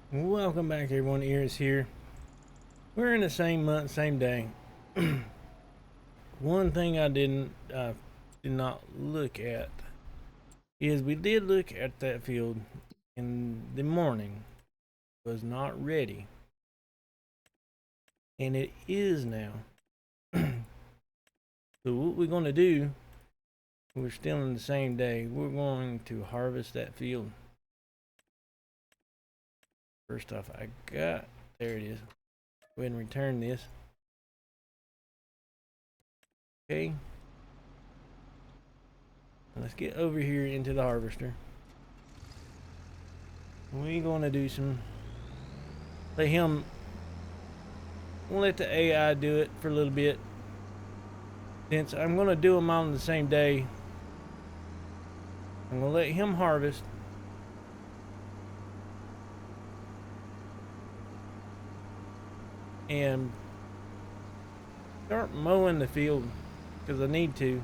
Welcome back, everyone. Ears here. We're in the same month, same day. One thing I did not look at is we did look at that field in the morning. It was not ready, and it is now. So what we're going to do? We're still in the same day. We're going to harvest that field. First off, there it is. Go ahead and return this. Okay. Let's get over here into the harvester. We're gonna do we'll let the AI do it for a little bit. Since I'm gonna do them all on the same day, I'm gonna let him harvest. And start mowing the field because I need to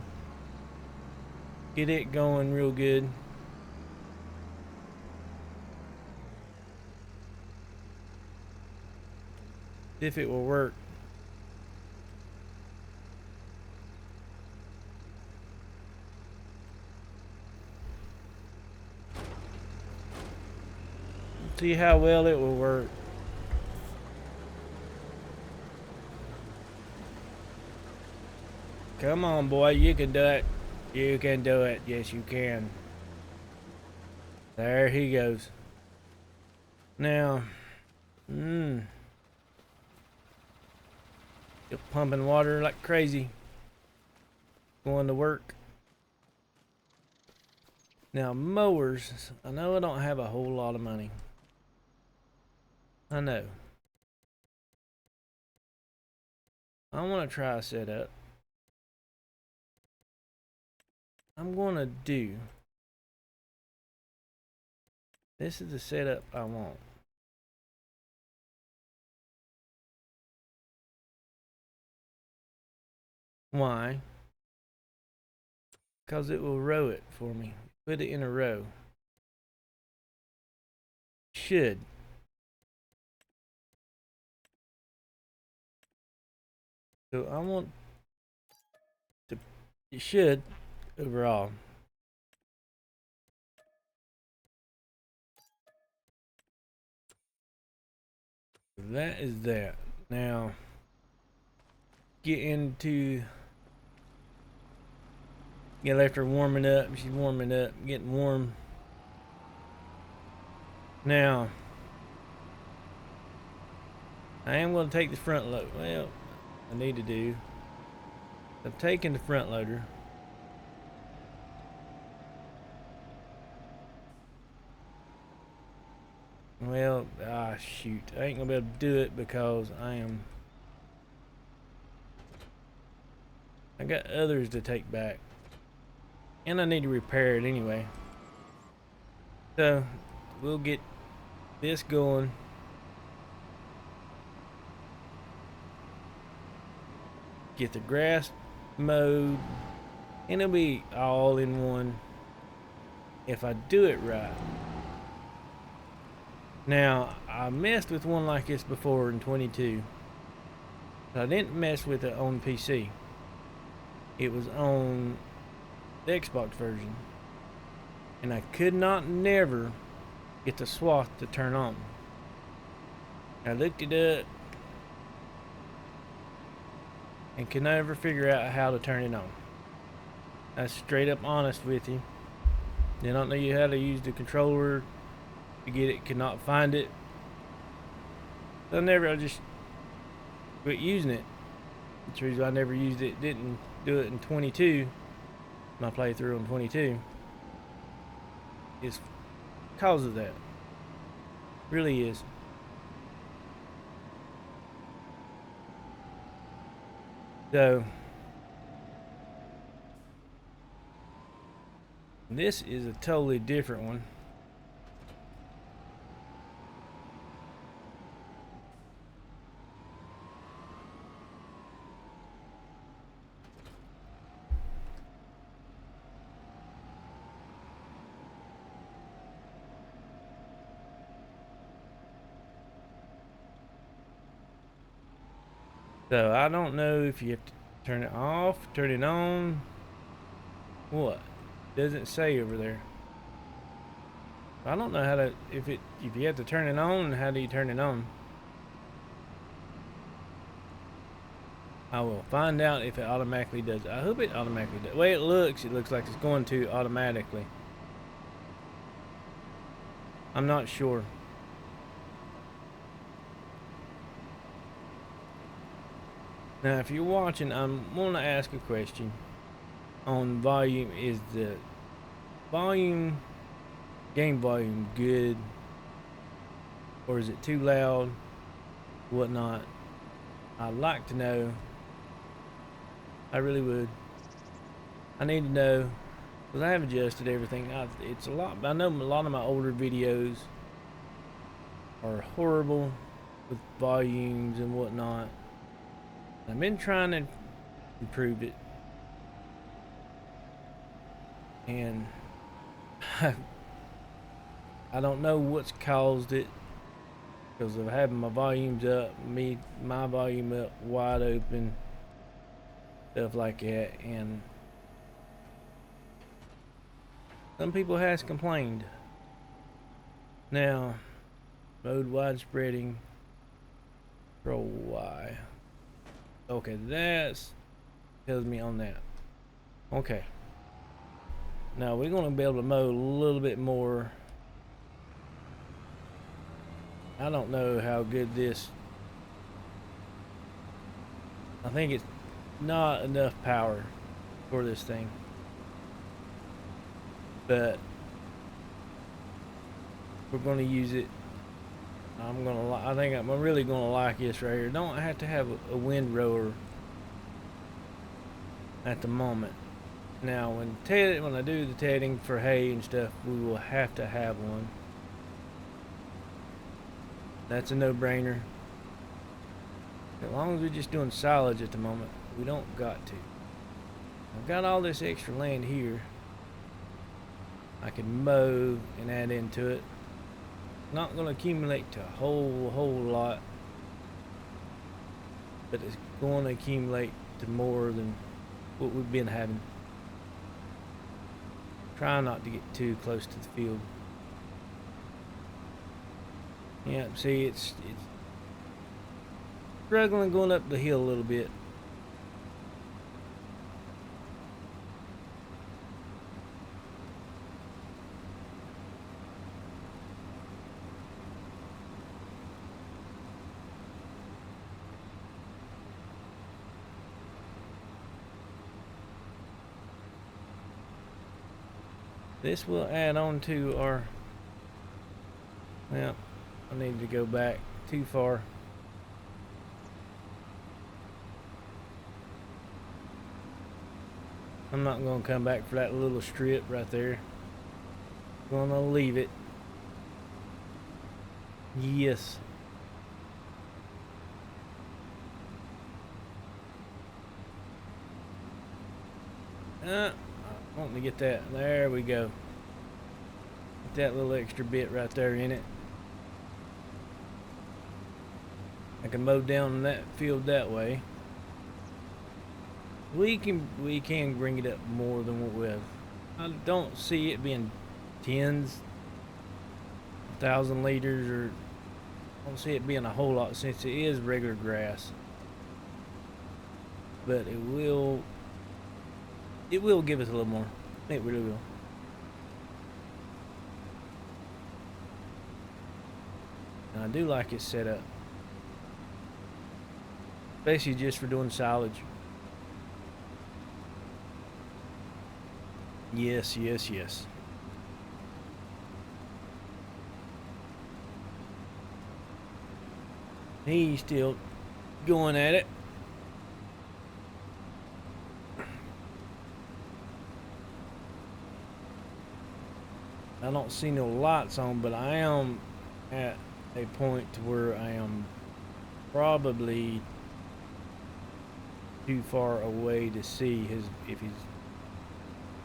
get it going real good. If it will work. See how well it will work. Come on, boy, you can do it. You can do it. Yes, you can. There he goes. Now, still pumping water like crazy. Going to work. Now, mowers. I know I don't have a whole lot of money. I know. I want to try a setup. I'm going to do. This is the setup I want. Why? Because it will row it for me. Put it in a row. Should. So I want to. It should overall. That is that. Now get left her warming up. She's warming up, getting warm. Now I am going to take the front load. Well, I need to do. I'm taking the front loader. Well, shoot. I ain't gonna be able to do it because I got others to take back. And I need to repair it anyway. So, we'll get this going. Get the grass mowed. And it'll be all in one if I do it right. Now, I messed with one like this before in 22. But I didn't mess with it on PC. It was on the Xbox version. And I could never get the swath to turn on. I looked it up and could never figure out how to turn it on. That's straight up honest with you. They don't know you how to use the controller to get it, could not find it. So I just quit using it. That's the reason I never used it, didn't do it in 22. My playthrough on 22 is because of that. Really is. So this is a totally different one. So I don't know if you have to turn it off, turn it on. What? Doesn't say over there. I don't know how to, if you have to turn it on, how do you turn it on? I will find out if it automatically does. I hope it automatically does. The way it looks like it's going to automatically. I'm not sure. Now, if you're watching, I'm going to ask a question on volume. Is the volume, game volume, good? Or is it too loud? Whatnot? I'd like to know. I really would. I need to know, because I have adjusted everything. It's a lot. I know a lot of my older videos are horrible with volumes and whatnot. I've been trying to improve it, and I don't know what's caused it, because of having my volumes up, my volume up wide open, stuff like that, and some people has complained. Now, mode widespreading, control Y. Okay, that's tells me on that. Okay. Now we're gonna be able to mow a little bit more. I don't know how good this. I think it's not enough power for this thing, but we're going to use it. I think I'm really going to like this right here. Don't have to have a windrower at the moment. Now when I do the tedding for hay and stuff, we will have to have one. That's a no-brainer. As long as we're just doing silage at the moment, we don't got to. I've got all this extra land here. I can mow and add into it. Not going to accumulate to a whole lot, but it's going to accumulate to more than what we've been having. Try not to get too close to the field. Yeah, see, it's struggling going up the hill a little bit. This will add on to our, well, I need to go back too far. I'm not going to come back for that little strip right there. I'm going to leave it. Yes. I want to get that. There we go. Get that little extra bit right there in it. I can mow down that field that way. We can bring it up more than what we have. I don't see it being tens, 1,000 liters, or I don't see it being a whole lot since it is regular grass. But it will give us a little more. It really will. And I do like it set up, especially just for doing silage. Yes, yes, yes. He's still going at it. I don't see no lights on, but I am at a point to where I am probably too far away to see if he's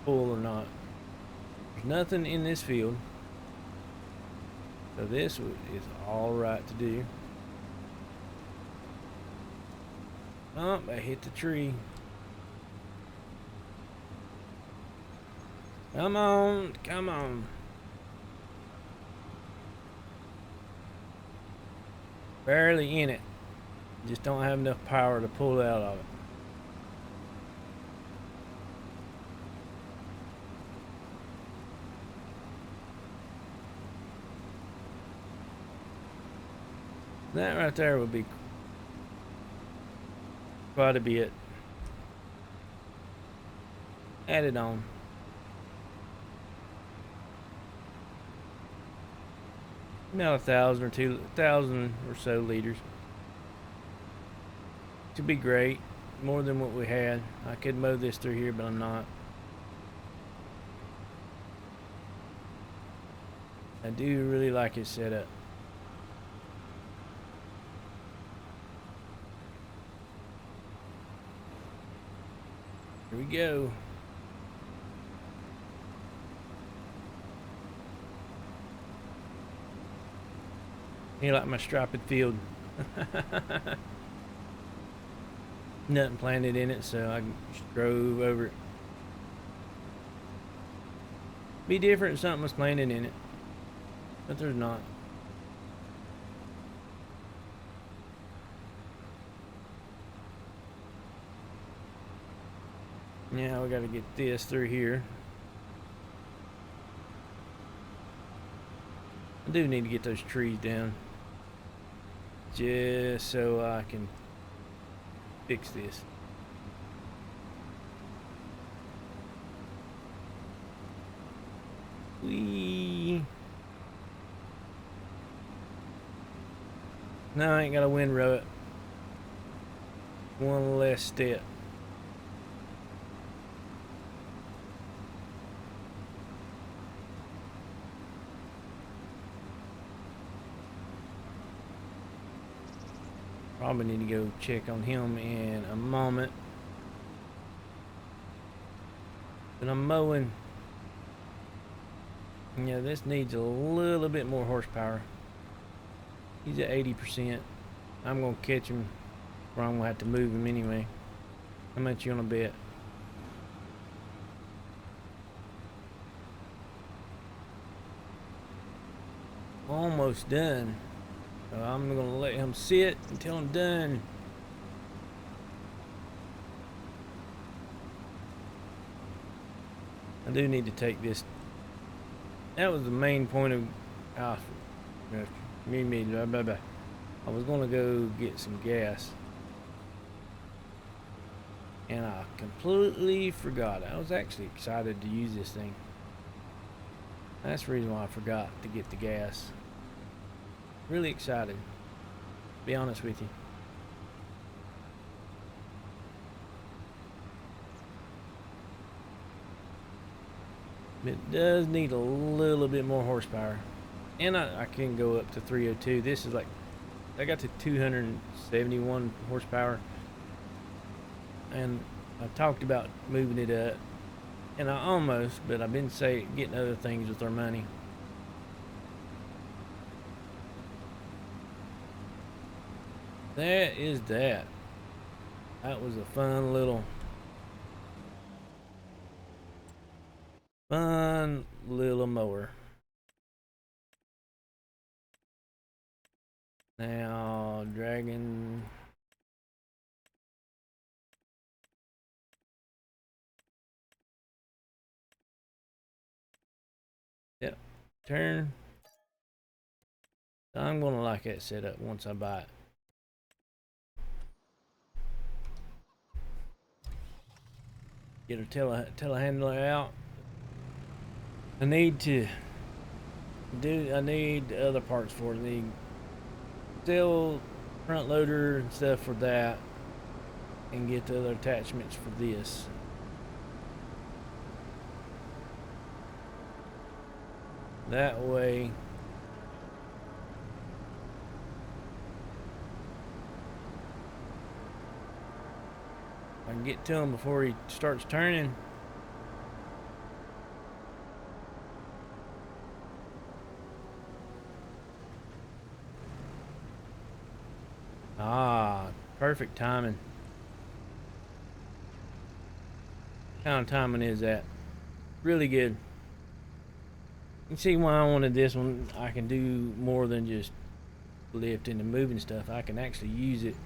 full or not. There's nothing in this field, so this is all right to do. Oh, I hit the tree. Come on, come on. Barely in it. Just don't have enough power to pull out of it. That right there would be quite a bit. Add it on. About 1,000 or 2,000 or so liters. To be great. More than what we had. I could mow this through here, but I'm not. I do really like it set up. Here we go. You like my striped field. Nothing planted in it, so I just drove over it. Be different if something was planted in it, but there's not. Yeah, we got to get this through here. I do need to get those trees down, just so I can fix this. Whee! No, I ain't got a windrow it. One less step. Probably need to go check on him in a moment. But I'm mowing. Yeah, this needs a little bit more horsepower. He's at 80%. I'm gonna catch him, or I'm gonna have to move him anyway. How much you wanna bet? Almost done. So I'm gonna let him sit until I'm done. I do need to take this. That was the main point of blah, blah, blah. I was gonna go get some gas, and I completely forgot. I was actually excited to use this thing. That's the reason why I forgot to get the gas. Really excited, to be honest with you. It does need a little bit more horsepower, and I can go up to 302. This is like, I got to 271 horsepower, and I talked about moving it up, and I almost, but I've been getting other things with our money. That is that. That was a fun little mower. Now, dragon. Yep. Turn. I'm gonna like that setup once I buy it. Get a telehandler out. I need the other parts for it. I need still front loader and stuff for that, and get the other attachments for this. That way I can get to him before he starts turning. Ah, perfect timing. kind of timing is that? Really good. You can see why I wanted this one. I can do more than just lifting and moving stuff. I can actually use it,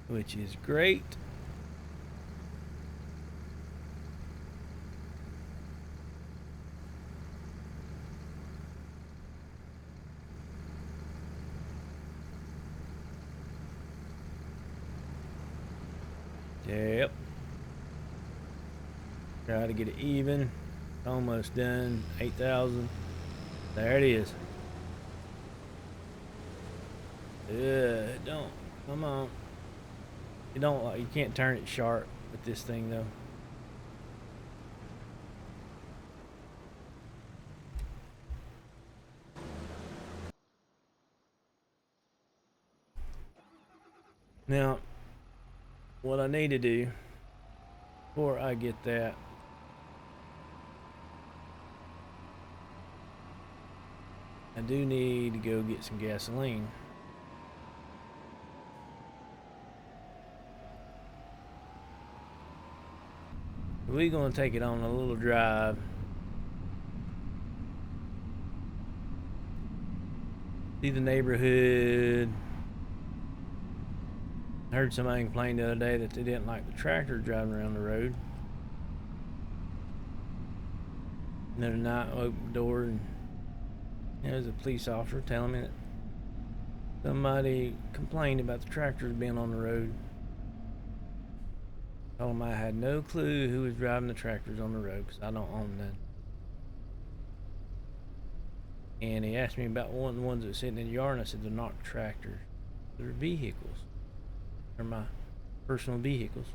which is great. Yep. Try to get it even. Almost done. 8,000. There it is. Don't. Come on. You don't. You can't turn it sharp with this thing though. Now, what I need to do before I get that, I do need to go get some gasoline. We're gonna take it on a little drive. See the neighborhood. I heard somebody complain the other day that they didn't like the tractor driving around the road. Another night, I opened the door and there was a police officer telling me that somebody complained about the tractors being on the road. Told him I had no clue who was driving the tractors on the road because I don't own none. And he asked me about one of the ones that was sitting in the yard, and I said they're not tractors, they're vehicles. They're my personal vehicles.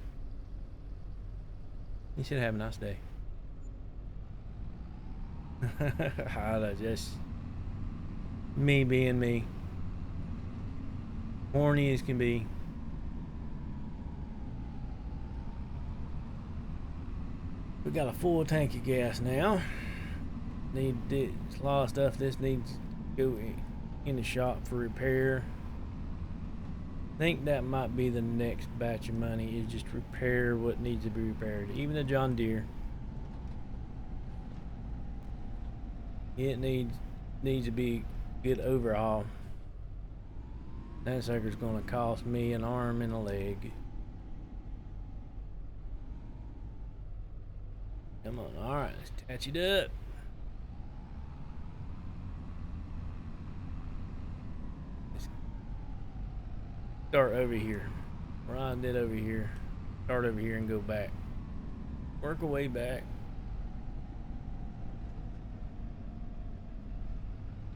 He said, "Have a nice day." That's just me being me. Horny as can be. We got a full tank of gas now. A lot of stuff this needs to go in the shop for repair. I think that might be the next batch of money, is just repair what needs to be repaired. Even the John Deere, it needs to be good overhaul. That sucker's gonna cost me an arm and a leg. Come on, alright, let's attach it up. Let's start over here. Ride it over here. Start over here and go back. Work our way back.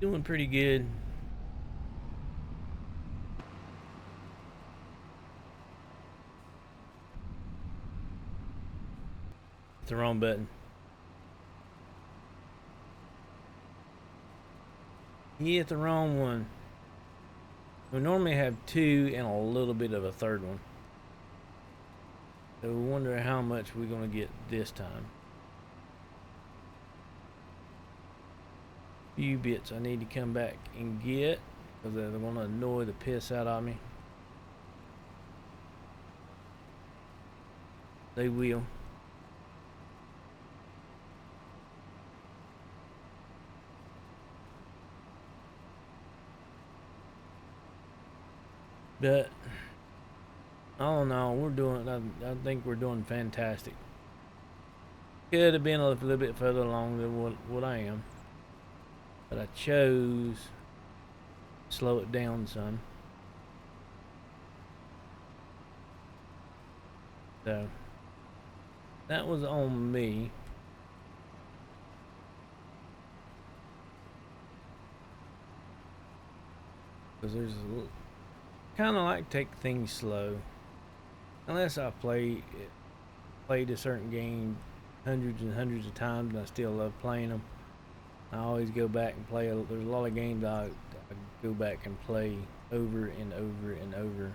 Doing pretty good. It's the wrong button. You hit the wrong one. We normally have two and a little bit of a third one. So we wonder how much we're gonna get this time. Few bits I need to come back and get because they're gonna annoy the piss out of me. They will. But all in all, we're doing. I think we're doing fantastic. Could have been a little bit further along than what I am, but I chose to slow it down some. So that was on me. Because there's kind of like take things slow. Unless I played a certain game hundreds and hundreds of times and I still love playing them. I always go back and play. There's a lot of games I go back and play over and over and over.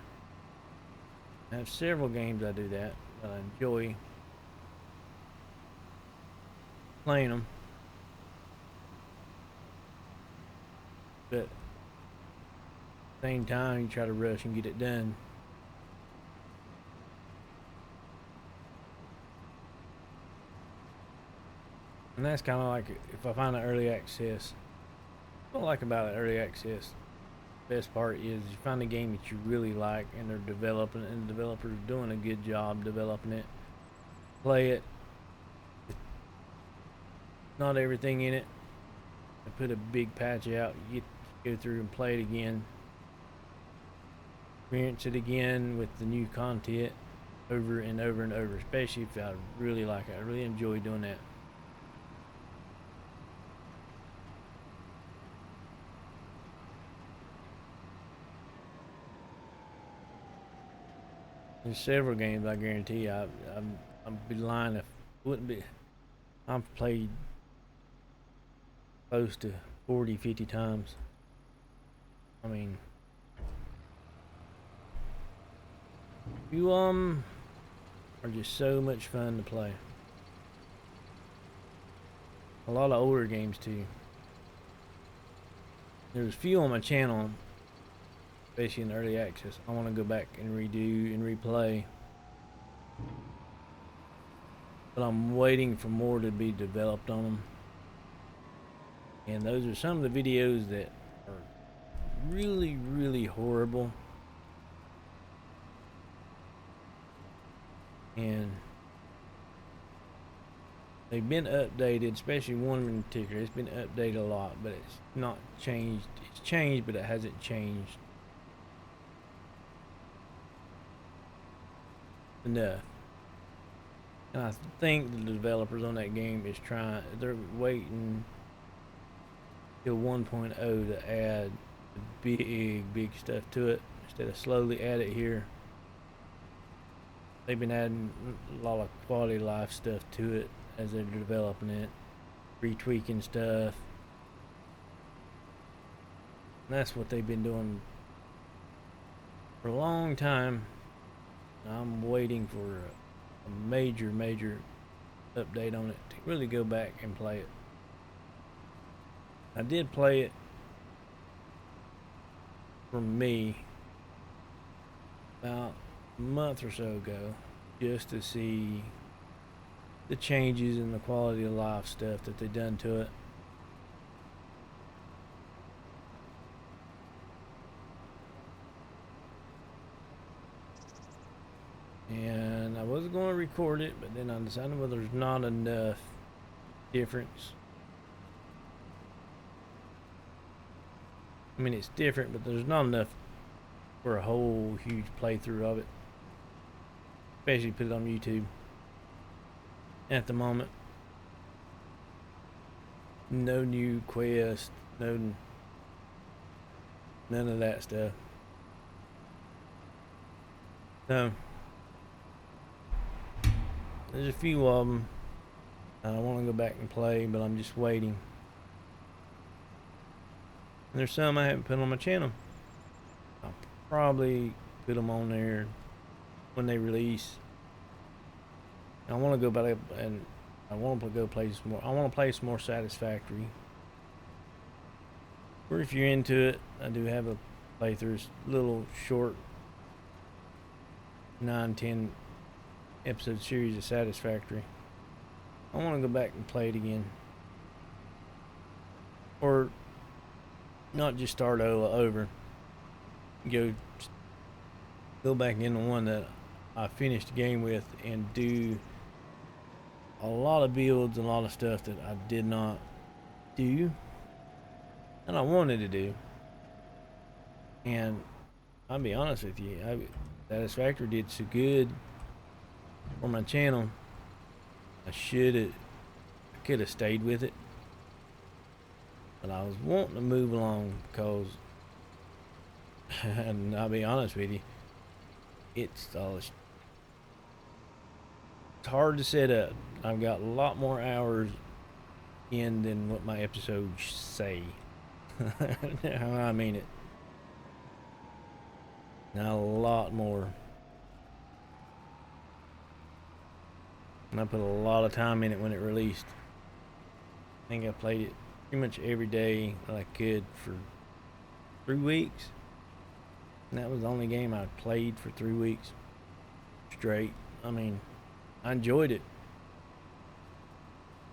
I have several games I do that I enjoy playing them. But at the same time, you try to rush and get it done. And that's kind of like if I find an early access. What I like about early access, best part is you find a game that you really like and they're developing it, and the developers are doing a good job developing it. Play it. Not everything in it. They put a big patch out. You get to go through and play it again. Experience it again with the new content over and over and over. Especially if I really like it. I really enjoy doing that. There's several games I guarantee I'd be lying if wouldn't be. I've played close to 40, 50 times. I mean, you are just so much fun to play. A lot of older games too. There's a few on my channel, especially in early access, I want to go back and redo and replay. But I'm waiting for more to be developed on them. And those are some of the videos that are really, really horrible. And they've been updated, especially one in particular. It's been updated a lot, but it's not changed. It's changed, but it hasn't changed enough. And I think the developers on that game is they're waiting till 1.0 to add big stuff to it instead of slowly add it here. They've been adding a lot of quality of life stuff to it as they're developing it, retweaking stuff. And that's what they've been doing for a long time. I'm waiting for a major update on it to really go back and play it. I did play it for me about a month or so ago just to see the changes in the quality of life stuff that they done to it. And I was going to record it, but then I decided, well, there's not enough difference. I mean, it's different, but there's not enough for a whole huge playthrough of it. Especially put it on YouTube. At the moment, no new quest, none of that stuff. So there's a few of them I want to go back and play, but I'm just waiting. And there's some I haven't put on my channel. I'll probably put them on there when they release. I want to go back and I want to go play some more. I want to play some more Satisfactory. Or if you're into it, I do have a playthrough, little short 9-10 episode series of Satisfactory. I want to go back and play it again, or not just start over. Go back into one that I finished the game with and do a lot of builds and a lot of stuff that I did not do and I wanted to do. And I'll be honest with you, Satisfactory did so good for my channel. I could have stayed with it, but I was wanting to move along because, and I'll be honest with you, it's hard to set up. I've got a lot more hours in than what my episodes say. I mean it. Not a lot more. And I put a lot of time in it when it released. I think I played it pretty much every day that I could for 3 weeks. And that was the only game I played for 3 weeks straight. I mean, I enjoyed it.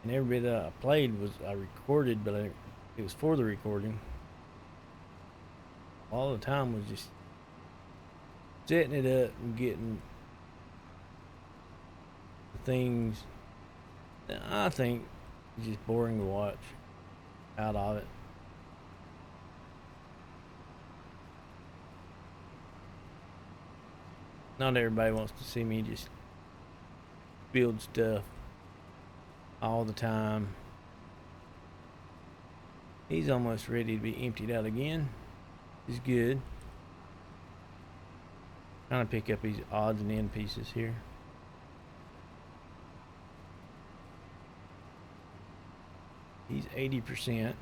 And every bit that I played was I recorded, but it was for the recording. All the time was just setting it up and getting the things that I think is just boring to watch out of it. Not everybody wants to see me just build stuff all the time. He's almost ready to be emptied out again. He's good. Trying to pick up these odds and end pieces here. He's 80%.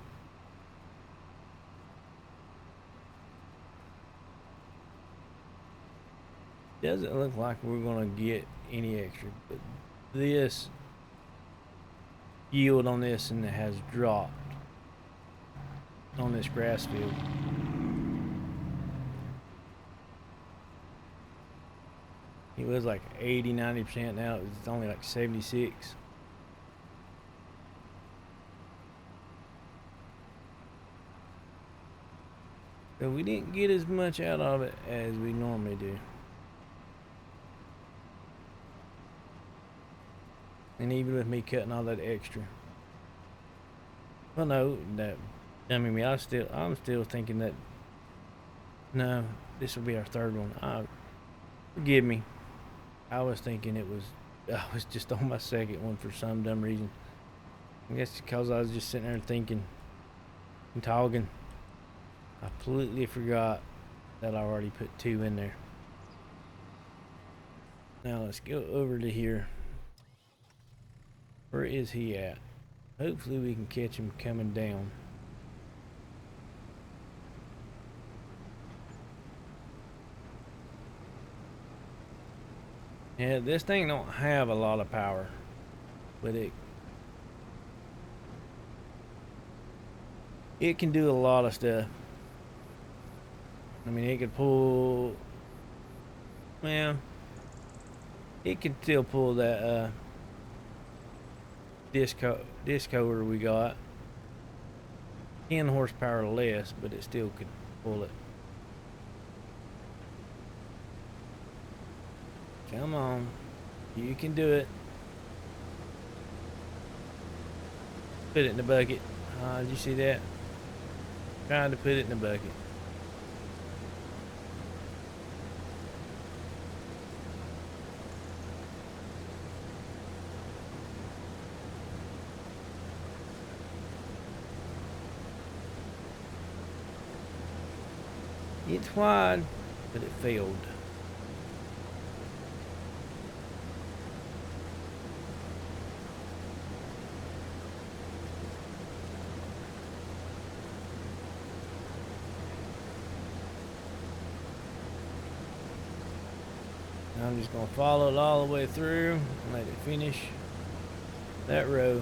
Doesn't look like we're gonna get any extra, but this yield on this and it has dropped on this grass field. It was like 80-90%. Now it's only like 76. So we didn't get as much out of it as we normally do. And even with me cutting all that extra. Well, no, that, I mean, I'm still thinking that, no, this will be our third one. Forgive me. I was thinking I was just on my second one for some dumb reason. I guess because I was just sitting there thinking and talking. I completely forgot that I already put 2 in there. Now let's go over to here. Where is he at? Hopefully we can catch him coming down. Yeah, this thing don't have a lot of power, but it can do a lot of stuff. I mean, it could pull, well, it can still pull that discover we got. 10 horsepower less, but it still could pull it. Come on, you can do it. Put it in the bucket. Did you see that? Trying to put it in the bucket. It's wide, but it failed. I'm just going to follow it all the way through and let it finish that row.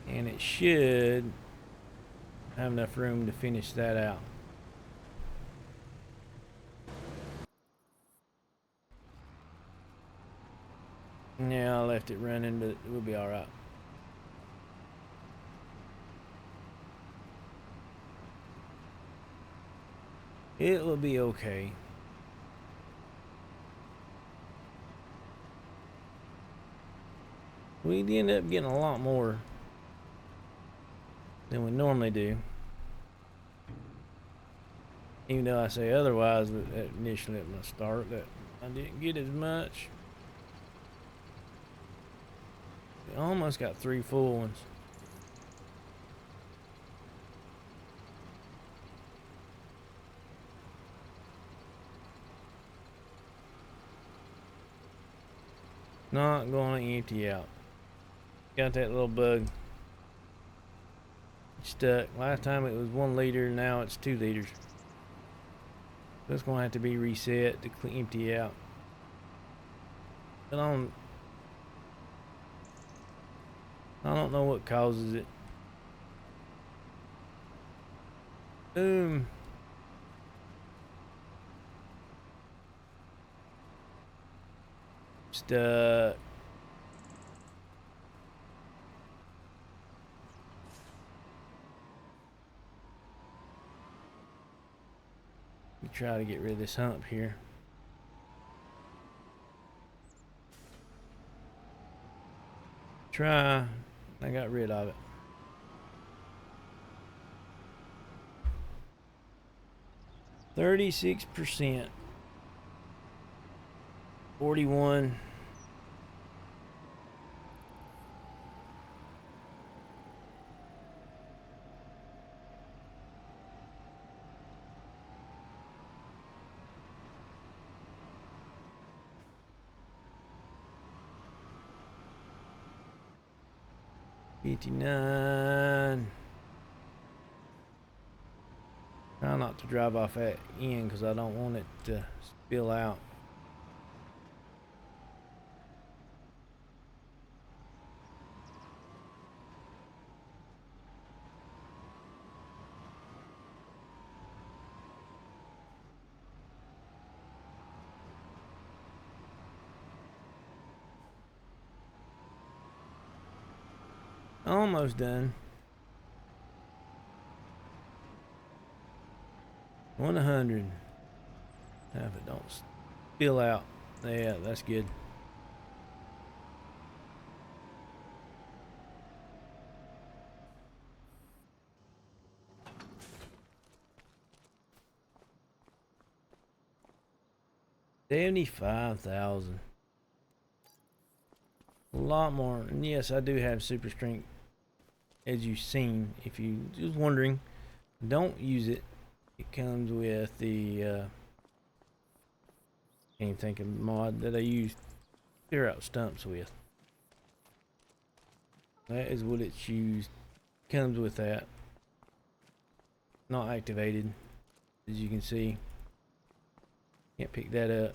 And it should have enough room to finish that out. Yeah, I left it running, but we'll be all right. It will be okay. We end up getting a lot more than we normally do. Even though I say otherwise, but initially at my start that I didn't get as much. We almost got 3 full ones. Not going to empty out. Got that little bug stuck. Last time it was 1 liter, now it's 2 liters. So it's going to have to be reset to empty out. But I don't know what causes it. Boom. try to get rid of this hump here. I got rid of it. %36. 41. $59. Try not to drive off that end because I don't want it to spill out. Almost done. 100. Now if it don't spill out. Yeah, that's good. $75,000. A lot more. And yes, I do have super strength, as you've seen. If you just wondering, don't use it. It comes with the can't even think of the mod that I use clear out stumps with. That is what it's used. Comes with that. Not activated, as you can see. Can't pick that up.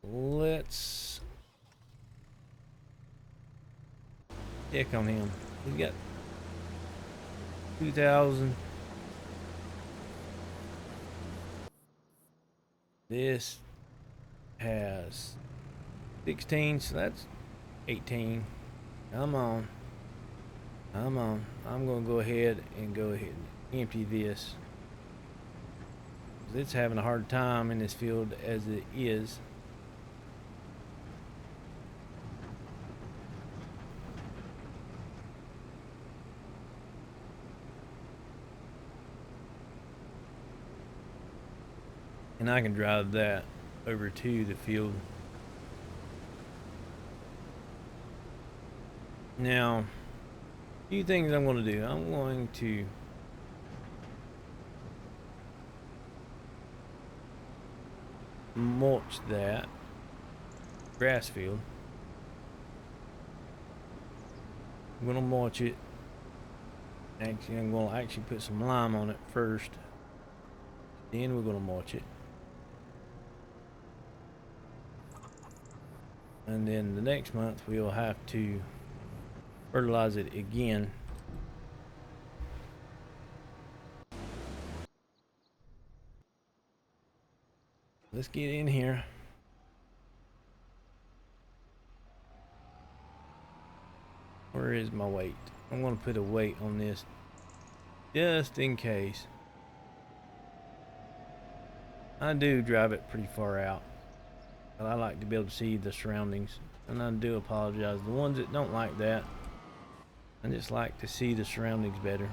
Let's check on him. He's got 2,000. This has 16, so that's 18. Come on. Come on. I'm going to go ahead and empty this. It's having a hard time in this field as it is. And I can drive that over to the field. Now, a few things I'm going to do. I'm going to mulch that grass field. I'm going to mulch it. Actually, I'm going to actually put some lime on it first. Then we're going to mulch it. And then the next month we'll have to fertilize it again. Let's get in here. Where is my weight? I'm going to put a weight on this just in case. I do drive it pretty far out, but I like to be able to see the surroundings, and I do apologize. The ones that don't like that, I just like to see the surroundings better.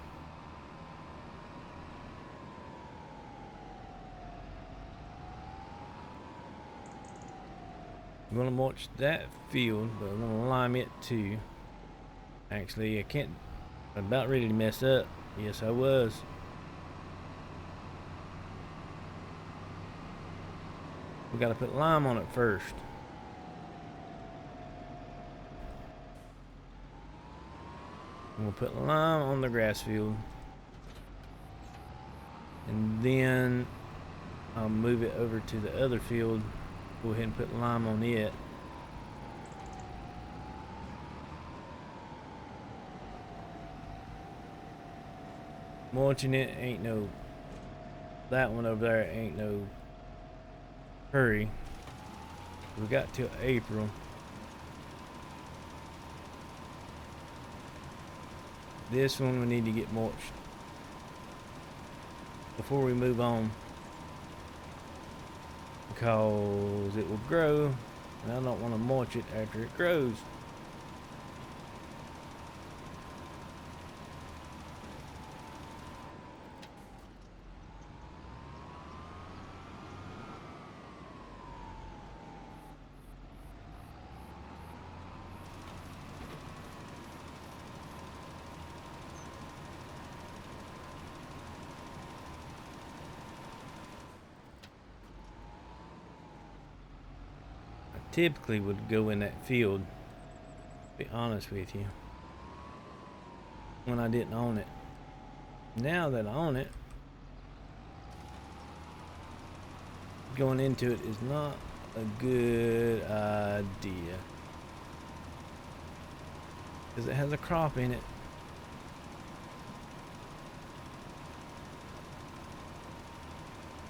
I'm going to mulch that field, but I'm going to lime it too. Actually, I can't. I'm about ready to mess up. Yes, I was. We got to put lime on it first. We'll put lime on the grass field, and then I'll move it over to the other field. Go ahead and put lime on it. Mulching it ain't no, that one over there ain't no hurry. We got till April. This one we need to get mulched before we move on, because it will grow and I don't want to mulch it after it grows. Typically would go in that field, to be honest with you, when I didn't own it. Now that I own it, going into it is not a good idea, because it has a crop in it.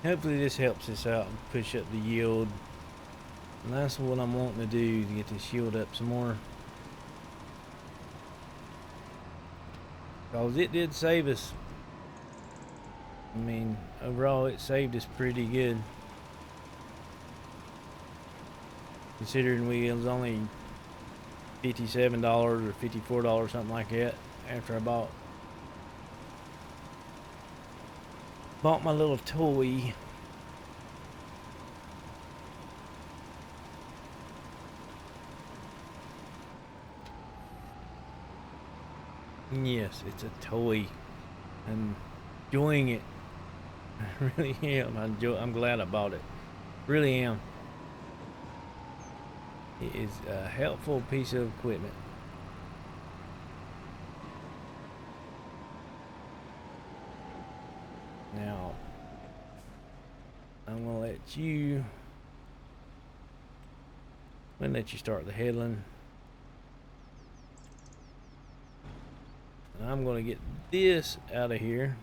Hopefully this helps us out and push up the yield. And that's what I'm wanting to do, to get this yield up some more. Because it did save us. I mean, overall it saved us pretty good. Considering we was only $57 or $54, something like that, after I bought my little toy. Yes, it's a toy. I'm enjoying it. I really am. I'm glad I bought it. Really am. It is a helpful piece of equipment. Now, I'm gonna let you start the headland. And I'm gonna get this out of here.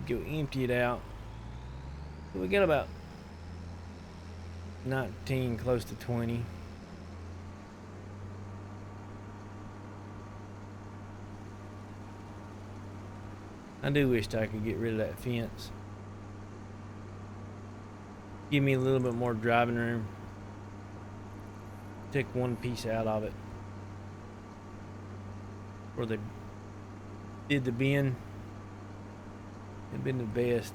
Go empty it out. So we got about 19, close to 20. I do wish I could get rid of that fence. Give me a little bit more driving room. Take one piece out of it. Where they did the bin. It'd been the best.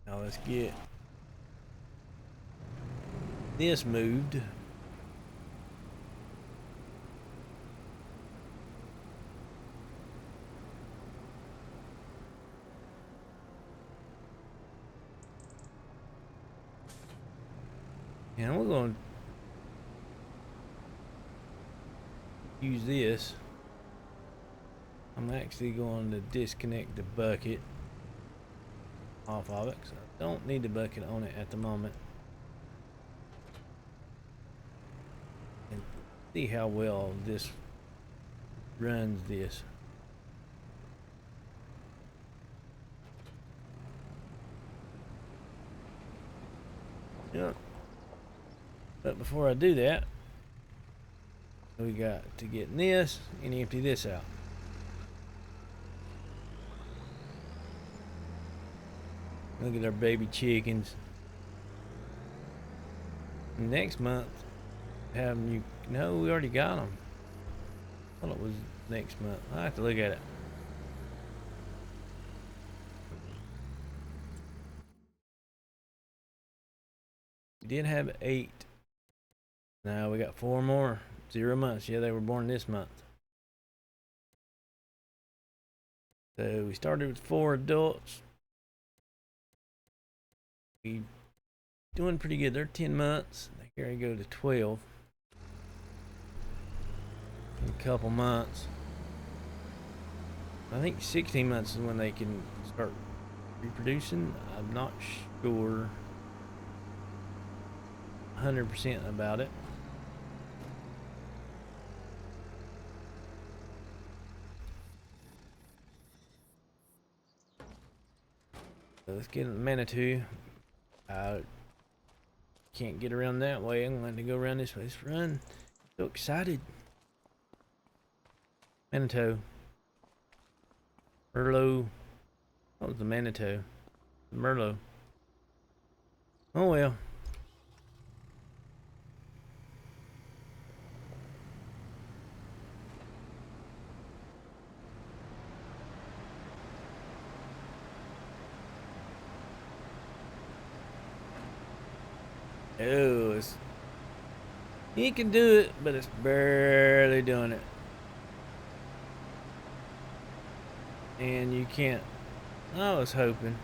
Now let's get this moved. And we're going to use this. I'm actually going to disconnect the bucket off of it, because I don't need the bucket on it at the moment. And see how well this runs this. Yeah. But before I do that, we got to get this and empty this out. Look at our baby chickens. Next month, have new. No, we already got them. I thought it was next month. I have to look at it. We did have 8. Now we got 4 more. 0 months. Yeah, they were born this month. So we started with 4 adults. We doing pretty good. They're 10 months. They gotta go to 12 in a couple months. I think 16 months is when they can start reproducing. I'm not sure 100% about it. Let's get in the Manitou. I can't get around that way. I'm going to go around this way. Let's run. So excited. Manitou. Merlot. What was the Manitou? Merlot. Oh well. Oh, he can do it, but it's barely doing it. And you can't. I was hoping.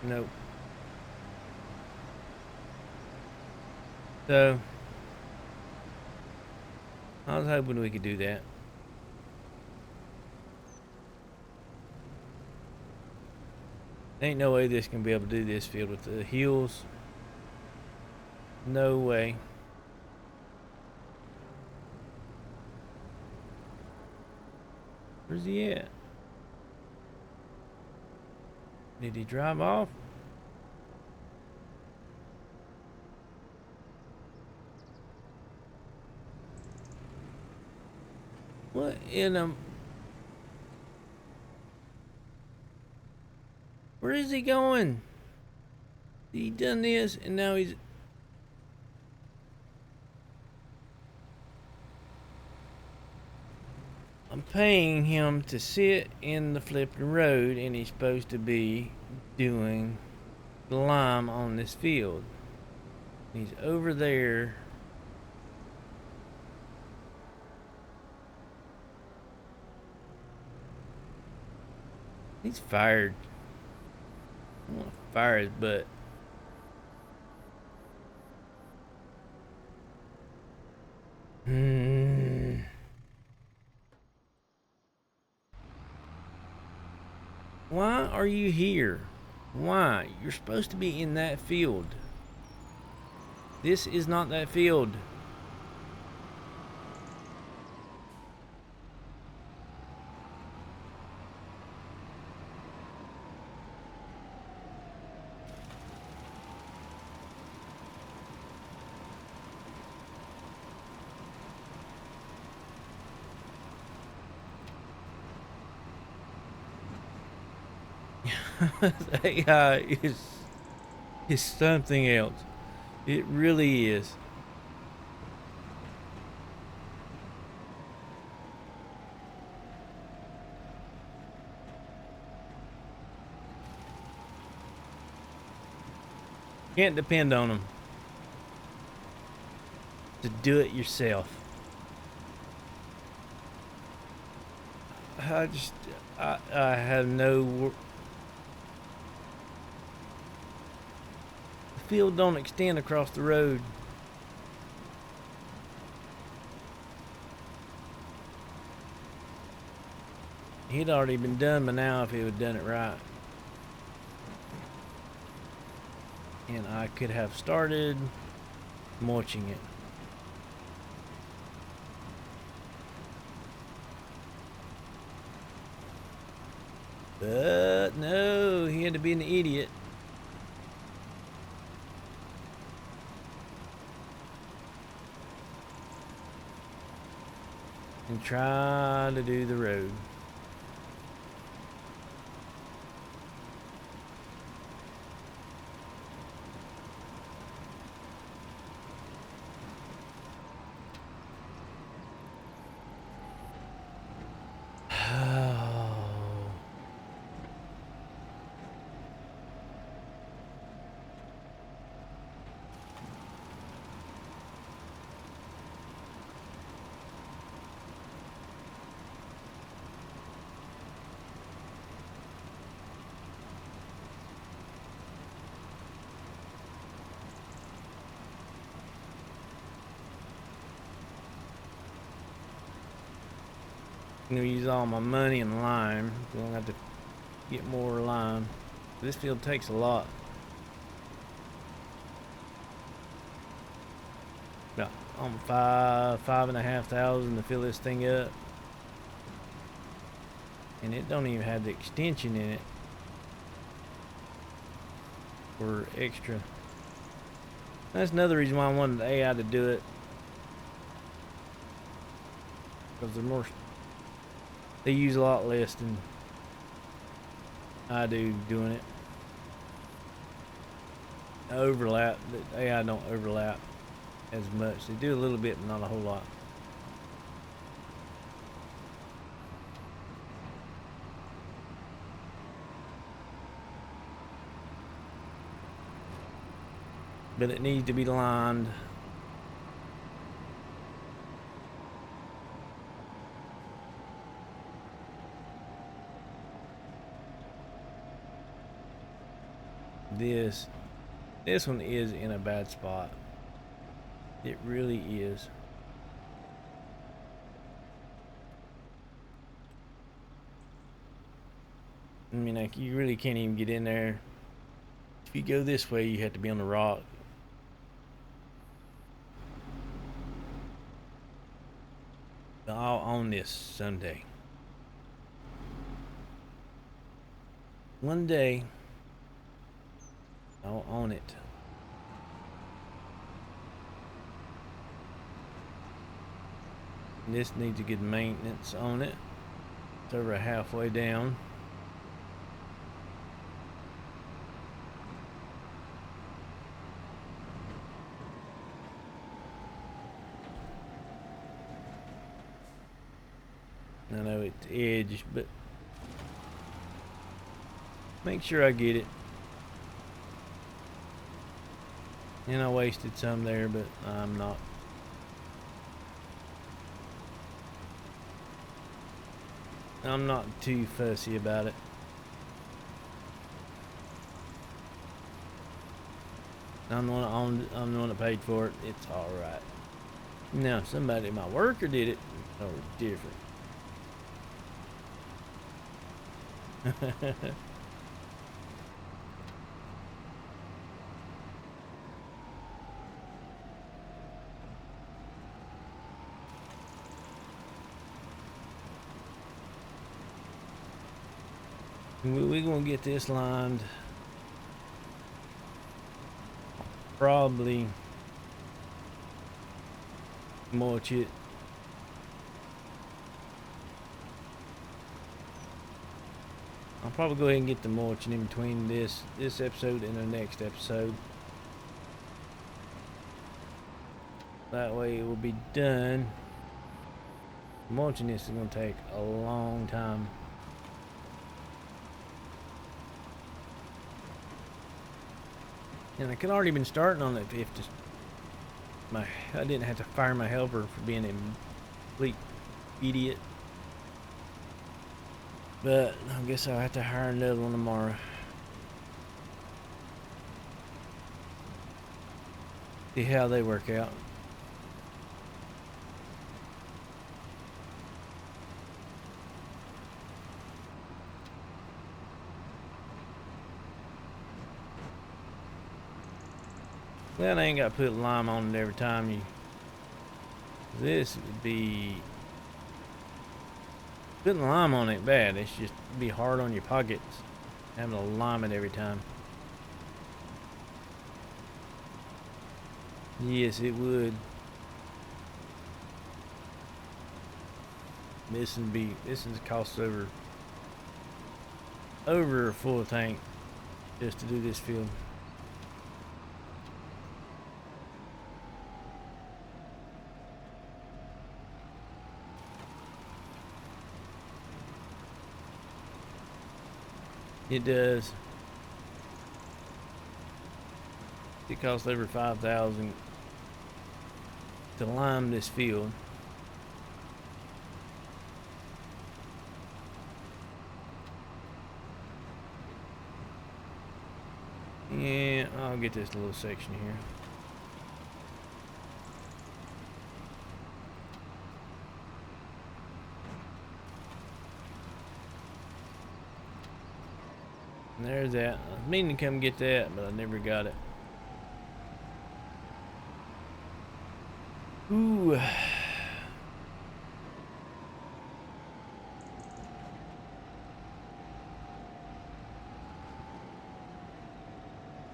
Nope. So, I was hoping we could do that. Ain't no way this can be able to do this field with the hills. No way. Where's he at? Did he drive off? What in a... Where is he going? He done this and now he's... I'm paying him to sit in the flipping road and he's supposed to be doing the lime on this field. He's over there. He's fired. I want to fire his butt. Why are you here? Why? You're supposed to be in that field. This is not that field. AI is something else. It really is. Can't depend on them to do it yourself. I have no... The field don't extend across the road. He'd already been done by now if he would done it right. And I could have started mulching it. But no, he had to be an idiot. And try to do the road. I'm gonna use all my money in lime. I'm gonna have to get more lime. This field takes a lot. About on $5,500 to fill this thing up. And it don't even have the extension in it for extra. That's another reason why I wanted the AI to do it, because they're more, they use a lot less than I do doing it. Overlap, the AI don't overlap as much. They do a little bit, but not a whole lot. But it needs to be lined. This one is in a bad spot. It really is. I mean, like, you really can't even get in there. If you go this way, you have to be on the rock. I'll own this someday. One day, I'll own it. And this needs a good maintenance on it. It's over halfway down. I know it's edged, but make sure I get it. And I wasted some there, but I'm not. I'm not too fussy about it. I'm the one that paid for it. It's all right. Now, if somebody, my worker did it, or different. We're gonna get this lined probably mulch it. I'll probably go ahead and get the mulching in between this episode and the next episode. That way it will be done. Mulching this is gonna take a long time. And I could already been starting on it if just I didn't have to fire my helper for being a complete idiot. But I guess I'll have to hire another one tomorrow. See how they work out. Well, I ain't got to put lime on it every time you. This would be. Putting lime on it bad. It's just be hard on your pockets having to lime it every time. Yes, it would. This would cost over a full tank just to do this field. It does. It costs over $5,000 to lime this field. Yeah, I'll get this little section here. And there's that. I was meaning to come get that, but I never got it. Ooh.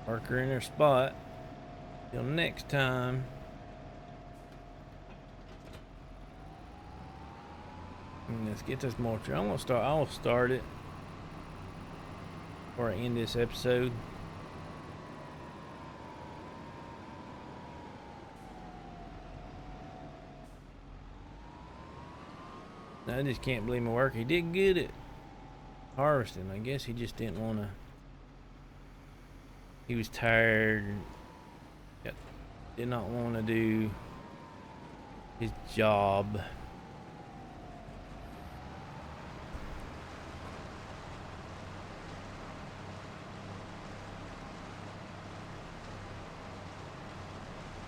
Mark her in her spot. Till next time. Let's get this mulcher. I'll start it before I end this episode. I just can't believe my work. He did good at harvesting. I guess he just didn't want to. He was tired. Did not want to do his job.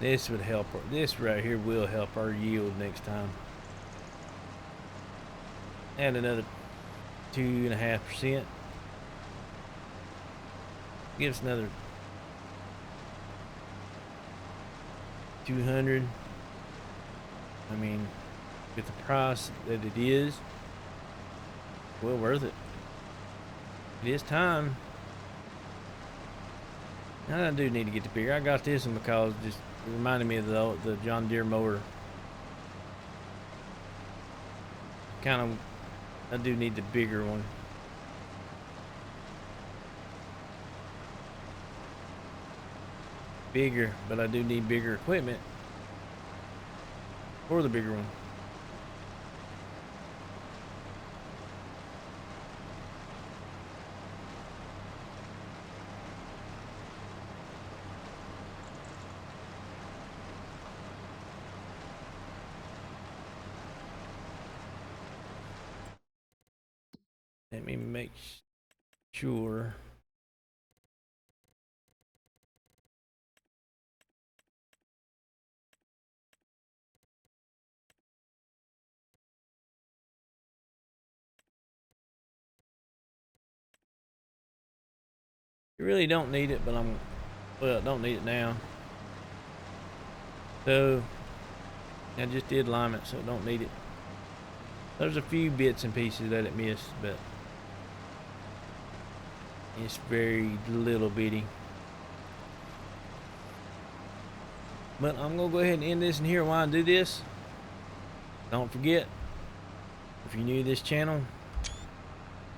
This would help. This right here will help our yield next time. Add another 2.5%. Give us another 200. I mean, with the price that it is, well worth it. It is time. Now I do need to get the bigger. I got this one because it just reminded me of the John Deere mower. I do need the bigger one. Bigger, but I do need bigger equipment for the bigger one. Let me make sure. You really don't need it, but well, don't need it now. So I just did alignment, so don't need it. There's a few bits and pieces that it missed, but it's very little bitty. But I'm gonna go ahead and end this in here while I do this. Don't forget, if you're new to this channel,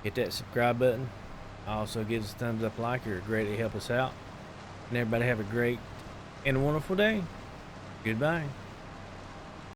hit that subscribe button. Also give us a thumbs up, like, it would greatly help us out. And everybody have a great and wonderful day. Goodbye.